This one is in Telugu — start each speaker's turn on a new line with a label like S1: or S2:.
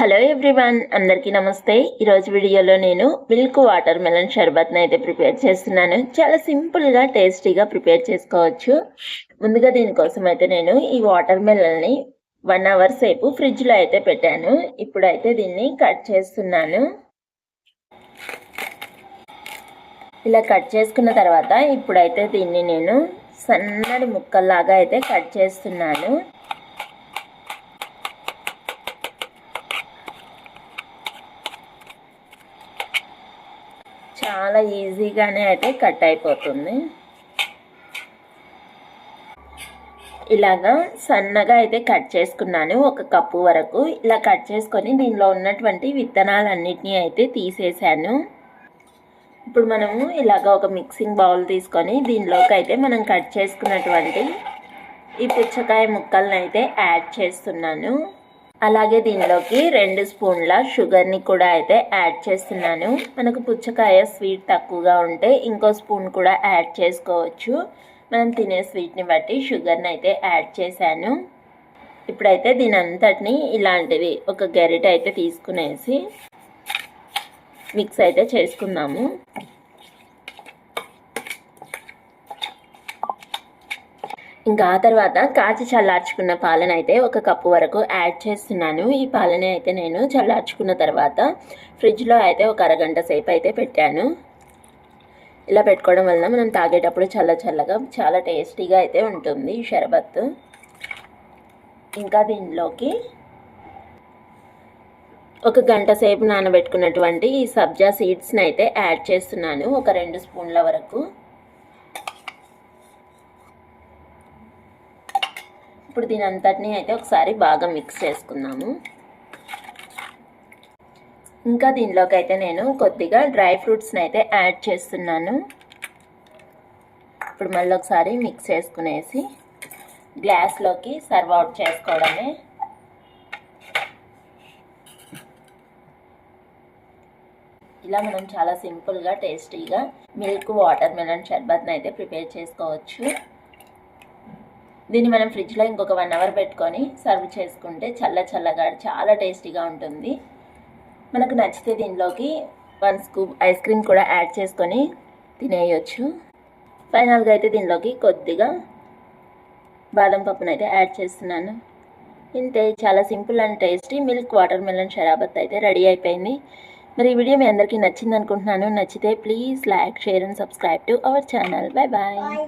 S1: హలో ఎవ్రీవన్, అందరికీ నమస్తే. ఈరోజు వీడియోలో నేను మిల్క్ వాటర్ మెలన్ షర్బత్ని అయితే ప్రిపేర్ చేస్తున్నాను. చాలా సింపుల్గా టేస్టీగా ప్రిపేర్ చేసుకోవచ్చు. ముందుగా దీనికోసం అయితే నేను ఈ వాటర్ మెలన్ని 1 అవర్ సేపు ఫ్రిడ్జ్లో అయితే పెట్టాను. ఇప్పుడైతే దీన్ని కట్ చేస్తున్నాను. ఇలా కట్ చేసుకున్న తర్వాత ఇప్పుడైతే దీన్ని నేను సన్నటి ముక్కల్లాగా అయితే కట్ చేస్తున్నాను. చాలా ఈజీగానే అయితే కట్ అయిపోతుంది. ఇలాగా సన్నగా అయితే కట్ చేసుకున్నాను, 1 కప్పు వరకు. ఇలా కట్ చేసుకొని దీనిలో ఉన్నటువంటి విత్తనాలన్నిటినీ అయితే తీసేసాను. ఇప్పుడు మనము ఇలాగ ఒక మిక్సింగ్ బౌల్ తీసుకొని దీనిలోకి అయితే మనం కట్ చేసుకున్నటువంటి ఈ పుచ్చకాయ ముక్కలను అయితే యాడ్ చేస్తున్నాను. అలాగే దీనిలోకి 2 స్పూన్ల షుగర్ని కూడా అయితే యాడ్ చేస్తున్నాను. మనకు పుచ్చకాయ స్వీట్ తక్కువగా ఉంటే ఇంకో స్పూన్ కూడా యాడ్ చేసుకోవచ్చు. మనం తినే స్వీట్ని బట్టి షుగర్ని అయితే యాడ్ చేశాను. ఇప్పుడైతే దీని అంతటిని ఇలాంటిది ఒక గరిట అయితే తీసుకునేసి మిక్స్ అయితే చేసుకుందాము. ఇంకా ఆ తర్వాత కాచి చల్లార్చుకున్న పాలను అయితే 1 కప్పు వరకు యాడ్ చేస్తున్నాను. ఈ పాలని అయితే నేను చల్లార్చుకున్న తర్వాత ఫ్రిడ్జ్లో అయితే ఒక అరగంట సేపు అయితే పెట్టాను. ఇలా పెట్టుకోవడం వలన మనం తాగేటప్పుడు చల్లగా చాలా టేస్టీగా అయితే ఉంటుంది ఈ షర్బత్. ఇంకా దీనిలోకి 1 గంట సేపు నానబెట్టుకున్నటువంటి ఈ సబ్జా సీడ్స్ని అయితే యాడ్ చేస్తున్నాను, ఒక 2 స్పూన్ల వరకు. ఇప్పుడు దీని అంతటినీ అయితే ఒకసారి బాగా మిక్స్ చేసుకుందాము. ఇంకా దీనిలోకి అయితే నేను కొద్దిగా డ్రై ఫ్రూట్స్ని అయితే యాడ్ చేస్తున్నాను. ఇప్పుడు మళ్ళీ ఒకసారి మిక్స్ చేసుకునేసి గ్లాస్లోకి సర్వ్ అవుట్ చేసుకోవడమే. ఇలా మనం చాలా సింపుల్గా టేస్టీగా మిల్క్ వాటర్ మెలన్ షర్బత్ని అయితే ప్రిపేర్ చేసుకోవచ్చు. దీన్ని మనం ఫ్రిడ్జ్లో ఇంకొక 1 అవర్ పెట్టుకొని సర్వ్ చేసుకుంటే చల్లగా చాలా టేస్టీగా ఉంటుంది. మనకు నచ్చితే దీనిలోకి 1 స్కూప్ ఐస్ క్రీమ్ కూడా యాడ్ చేసుకొని తినేయచ్చు. ఫైనల్గా అయితే దీనిలోకి కొద్దిగా బాదం పప్పును అయితే యాడ్ చేస్తున్నాను. ఇంతే, చాలా simple and tasty milk watermelon sharbat అయితే రెడీ అయిపోయింది. మరి ఈ వీడియో మీ అందరికీ నచ్చింది అనుకుంటున్నాను. నచ్చితే please like, share and subscribe to our channel. Bye bye.